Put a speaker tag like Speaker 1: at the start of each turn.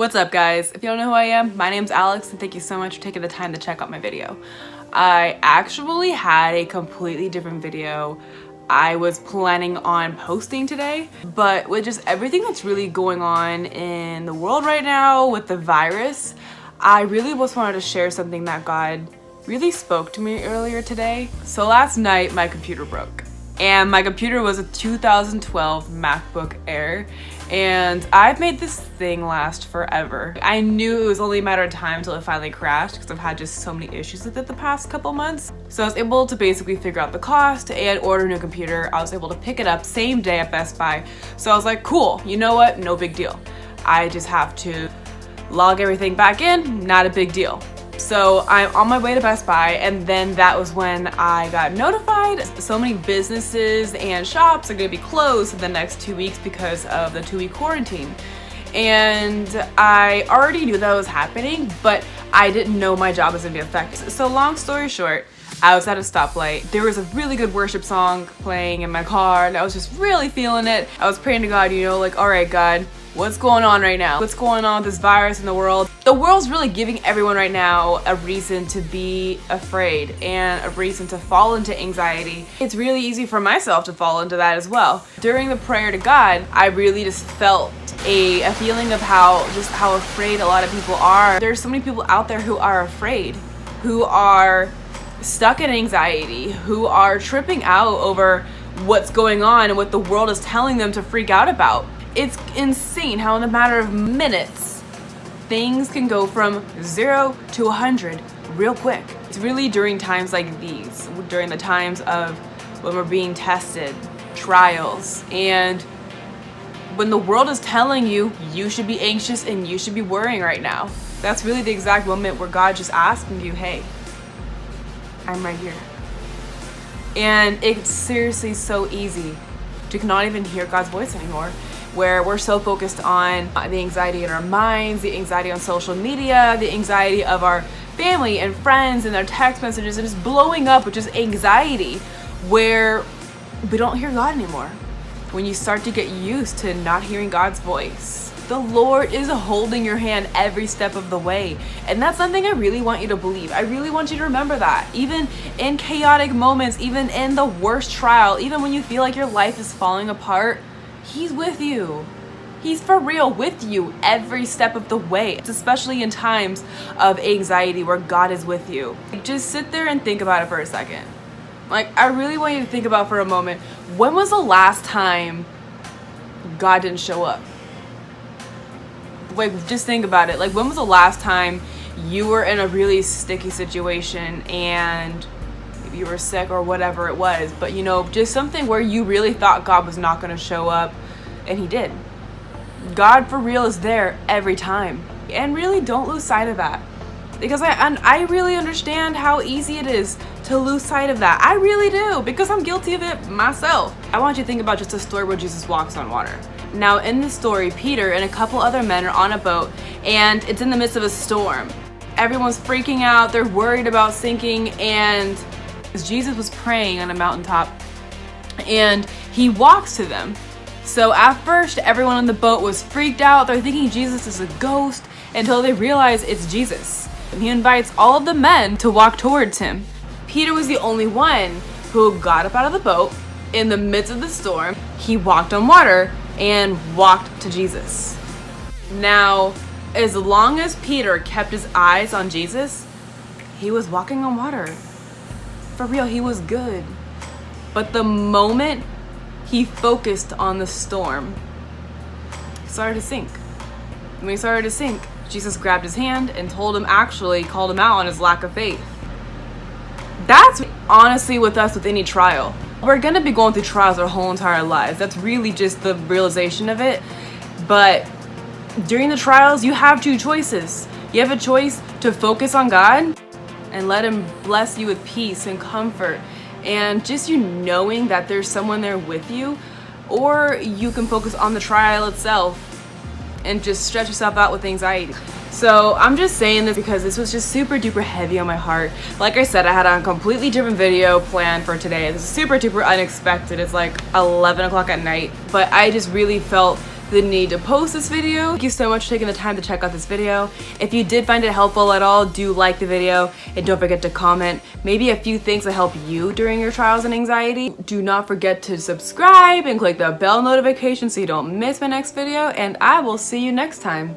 Speaker 1: What's up, guys? If you don't know who I am, my name's Alex, and thank you so much for taking the time to check out my video. I actually had a completely different video I was planning on posting today, but with just everything that's really going on in the world right now with the virus, I really just wanted to share something that God really spoke to me earlier today. So last night, my computer broke. And my computer was a 2012 MacBook Air, and I've made this thing last forever. I knew it was only a matter of time until it finally crashed because I've had just so many issues with it the past couple months. So I was able to basically figure out the cost and order a new computer. I was able to pick it up same day at Best Buy. So I was like, cool, you know what? No big deal. I just have to log everything back in, not a big deal. So I'm on my way to Best Buy, and then that was when I got notified so many businesses and shops are gonna be closed for the next 2 weeks because of the 2-week quarantine. And I already knew that was happening, but I didn't know my job was gonna be affected. So long story short, I was at a stoplight. There was a really good worship song playing in my car, and I was just really feeling it. I was praying to God, like, all right, God, what's going on right now? What's going on with this virus in the world? The world's really giving everyone right now a reason to be afraid and a reason to fall into anxiety. It's really easy for myself to fall into that as well. During the prayer to God, I really just felt a feeling of how afraid a lot of people are. There's so many people out there who are afraid, who are stuck in anxiety, who are tripping out over what's going on and what the world is telling them to freak out about. It's insane how in a matter of minutes, things can go from 0 to 100 real quick. It's really during times like these, during the times of when we're being tested, trials, and when the world is telling you should be anxious and you should be worrying right now. That's really the exact moment where God's just asking you, hey, I'm right here. And it's seriously so easy to not even hear God's voice anymore, where we're so focused on the anxiety in our minds, the anxiety on social media, the anxiety of our family and friends and their text messages, and just blowing up with just anxiety where we don't hear God anymore. When you start to get used to not hearing God's voice, the Lord is holding your hand every step of the way. And that's something I really want you to believe. I really want you to remember that. Even in chaotic moments, even in the worst trial, even when you feel like your life is falling apart, He's with you. He's for real with you every step of the way. It's especially in times of anxiety where God is with you. Just sit there and think about it for a second. I really want you to think about for a moment, when was the last time God didn't show up? Just think about it. When was the last time you were in a really sticky situation and you were sick or whatever it was, but just something where you really thought God was not going to show up, and He did. God for real is there every time, and really don't lose sight of that, because I really understand how easy it is to lose sight of that. I really do, because I'm guilty of it myself. I want you to think about just a story where Jesus walks on water. Now in this story, Peter and a couple other men are on a boat, and it's in the midst of a storm. Everyone's freaking out, they're worried about sinking, and Jesus was praying on a mountaintop, and He walks to them. So at first, everyone on the boat was freaked out. They're thinking Jesus is a ghost until they realize it's Jesus. And He invites all of the men to walk towards Him. Peter was the only one who got up out of the boat in the midst of the storm. He walked on water and walked to Jesus. Now, as long as Peter kept his eyes on Jesus, he was walking on water. For real, he was good. But the moment he focused on the storm, he started to sink. When he started to sink, Jesus grabbed his hand and called him out on his lack of faith. That's honestly with us with any trial. We're gonna be going through trials our whole entire lives. That's really just the realization of it. But during the trials, you have two choices. You have a choice to focus on God and let Him bless you with peace and comfort and just you knowing that there's someone there with you, or you can focus on the trial itself and just stretch yourself out with anxiety. So I'm just saying this because this was just super duper heavy on my heart. Like I said, I had a completely different video planned for today. This is super duper unexpected. It's 11 o'clock at night, but I just really felt the need to post this video. Thank you so much for taking the time to check out this video. If you did find it helpful at all, do like the video and don't forget to comment maybe a few things that help you during your trials and anxiety. Do not forget to subscribe and click the bell notification so you don't miss my next video, and I will see you next time.